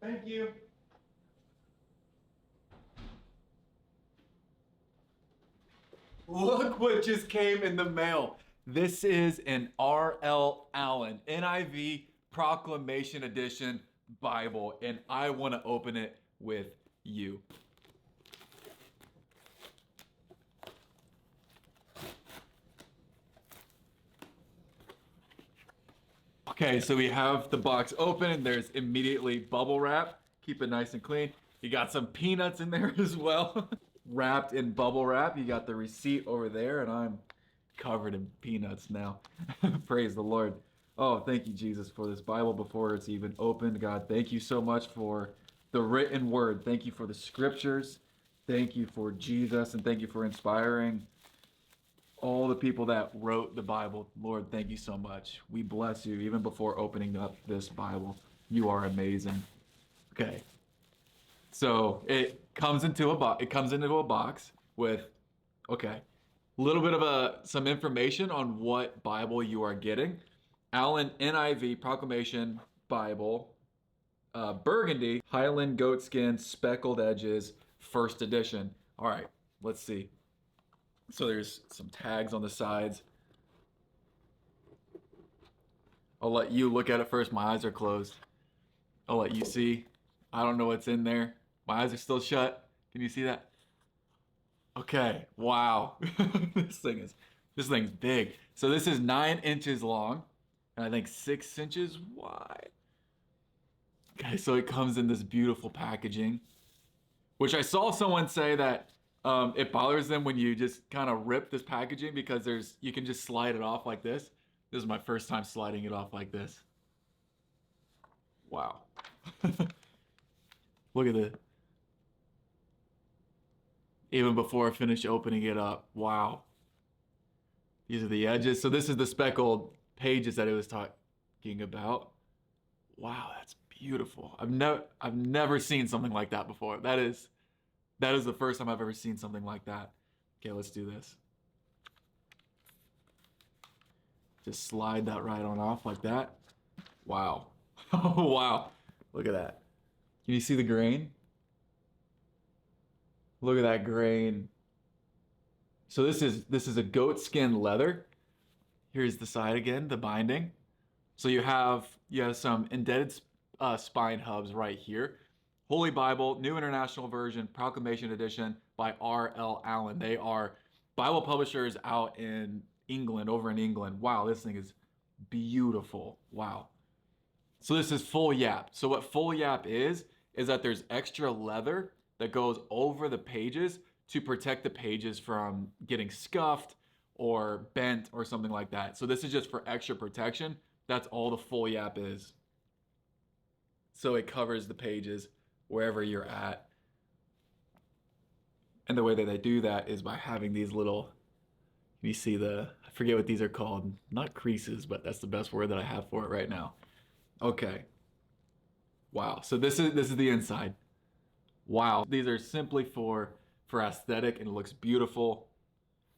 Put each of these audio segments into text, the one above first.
Thank you. Look what just came in the mail. This is an RL Allan NIV Proclamation Edition Bible, and I want to open it with you. Okay, so we have the box open and there's immediately bubble wrap. Keep it nice and clean. You got some peanuts in there as well. Wrapped in bubble wrap. You got the receipt over there, and I'm covered in peanuts now. Praise the Lord. Oh, thank you, Jesus, for this Bible before it's even opened. God, thank you so much for the written word. Thank you for the scriptures. Thank you for Jesus, and thank you for inspiring all the people that wrote the Bible. Lord, thank you so much. We bless you even before opening up this Bible. You are amazing. Okay. So it comes into a box with, okay, a little bit of some information on what Bible you are getting. Allan NIV Proclamation Bible, Burgundy, Highland goatskin, speckled edges, first edition. All right, let's see. So there's some tags on the sides. I'll let you look at it first. My eyes are closed. I'll let you see. I don't know what's in there. My eyes are still shut. Can you see that? Okay. Wow. This thing's big. So this is 9 inches long, and I think 6 inches wide. Okay, so it comes in this beautiful packaging, which I saw someone say that it bothers them when you just kind of rip this packaging because you can just slide it off like this. This is my first time sliding it off like this. Wow. Look at it. Even before I finish opening it up. Wow. These are the edges. So this is the speckled pages that it was talking about. Wow, that's beautiful. I've never seen something like that before. That is the first time I've ever seen something like that. Okay, let's do this. Just slide that right on off like that. Wow. Oh, wow. Look at that. Can you see the grain? Look at that grain. So this is a goat skin leather. Here's the side again, the binding. So you have some indented spine hubs right here. Holy Bible, New International Version, Proclamation Edition by RL Allan. They are Bible publishers out in England, over in England. Wow, this thing is beautiful. Wow. So this is full yap. So what full yap is that there's extra leather that goes over the pages to protect the pages from getting scuffed or bent or something like that. So this is just for extra protection. That's all the full yap is. So it covers the pages wherever you're at. And the way that they do that is by having these little, you see I forget what these are called, not creases, but that's the best word that I have for it right now. Okay. Wow. So this is the inside. Wow. These are simply for aesthetic, and it looks beautiful.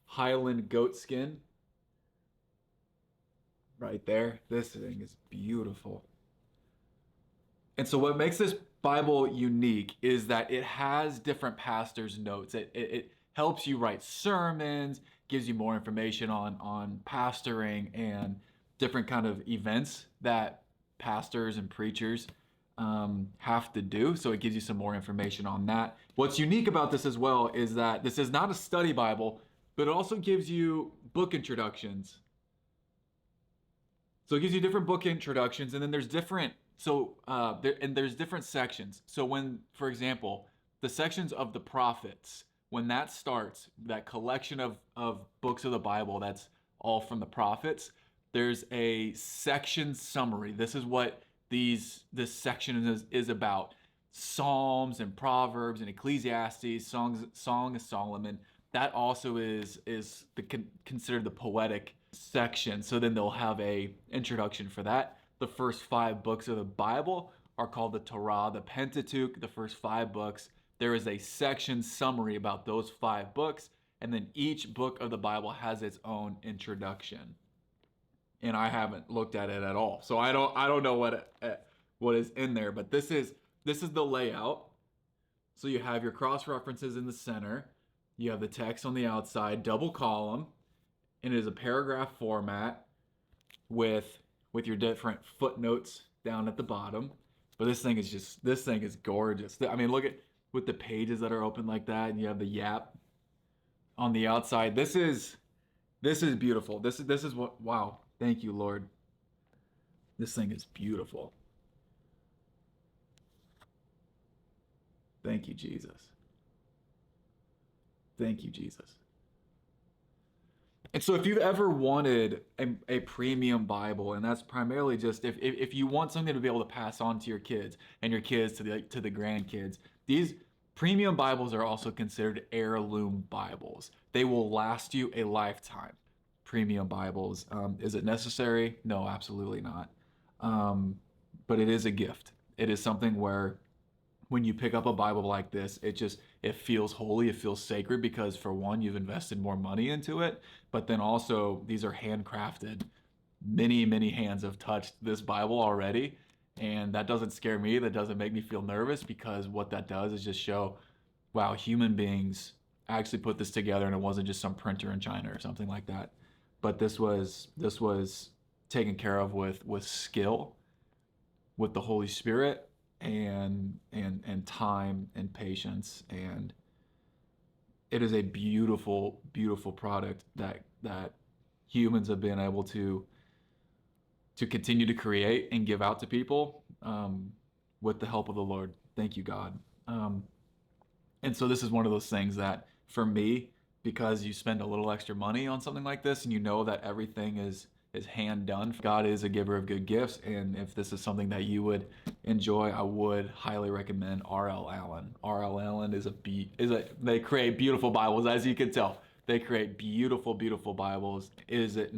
Highland goat skin. Right there. This thing is beautiful. And so what makes this Bible unique is that it has different pastors' notes. It helps you write sermons, gives you more information on pastoring and different kind of events that pastors and preachers have to do. So it gives you some more information on that. What's unique about this as well is that this is not a study Bible, but it also gives you book introductions. So it gives you different book introductions, and then there's different there's different sections. So when, for example, the sections of the prophets, when that starts, that collection of books of the Bible that's all from the prophets, there's a section summary. This is what this section is about. Psalms and Proverbs and Ecclesiastes, Song of Solomon. That also is considered the poetic section. So then they'll have a introduction for that. The first 5 books of the Bible are called the Torah, the Pentateuch, the first 5 books. There is a section summary about those 5 books, and then each book of the Bible has its own introduction. And I haven't looked at it at all, so I don't know what is in there. But this is this is the layout. So you have your cross references in the center. You have the text on the outside, double column, and it is a paragraph format with your different footnotes down at the bottom. But this thing is gorgeous. I mean, look at with the pages that are open like that, and you have the yap on the outside. This is beautiful. This is what, wow. Thank you, Lord. This thing is beautiful. Thank you, Jesus. Thank you, Jesus. And so if you've ever wanted a premium Bible, and that's primarily just if you want something to be able to pass on to your kids and your kids to the grandkids, these premium Bibles are also considered heirloom Bibles. They will last you a lifetime. Premium Bibles. Is it necessary? No, absolutely not. But it is a gift. It is something where when you pick up a Bible like this, it feels holy, it feels sacred because for one, you've invested more money into it, but then also these are handcrafted. Many hands have touched this Bible already, and that doesn't scare me. That doesn't make me feel nervous because what that does is just show, wow, human beings actually put this together, and it wasn't just some printer in China or something like that. But this was taken care of with skill, with the Holy Spirit, and time and patience, and it is a beautiful product that humans have been able to continue to create and give out to people, with the help of the Lord. Thank you, God. And so this is one of those things that for me, because you spend a little extra money on something like this and you know that everything is hand done. God is a giver of good gifts, and if this is something that you would enjoy, I would highly recommend RL Allan. RL Allan they create beautiful Bibles, as you can tell. They create beautiful Bibles. Is it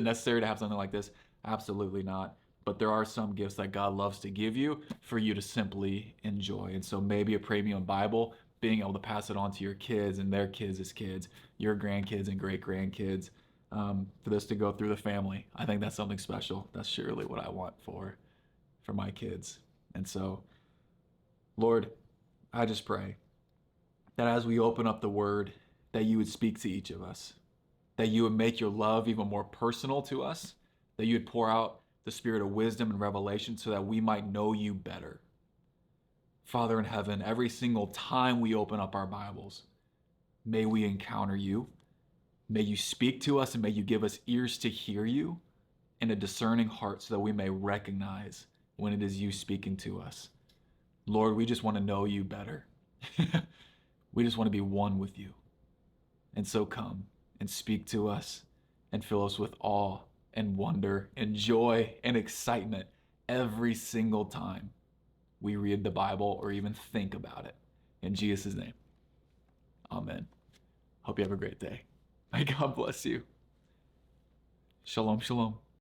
necessary to have something like this? Absolutely not. But there are some gifts that God loves to give you for you to simply enjoy. And so maybe a premium Bible, being able to pass it on to your kids and their kids' kids, your grandkids and great grandkids, for this to go through the family. I think that's something special. That's surely what I want for my kids. And so, Lord, I just pray that as we open up the word, that you would speak to each of us, that you would make your love even more personal to us, that you would pour out the spirit of wisdom and revelation so that we might know you better. Father in heaven, every single time we open up our Bibles, may we encounter you. May you speak to us, and may you give us ears to hear you and a discerning heart so that we may recognize when it is you speaking to us. Lord, we just want to know you better. We just want to be one with you. And so come and speak to us and fill us with awe and wonder and joy and excitement every single time we read the Bible or even think about it. In Jesus' name, amen. Hope you have a great day. May God bless you. Shalom, shalom.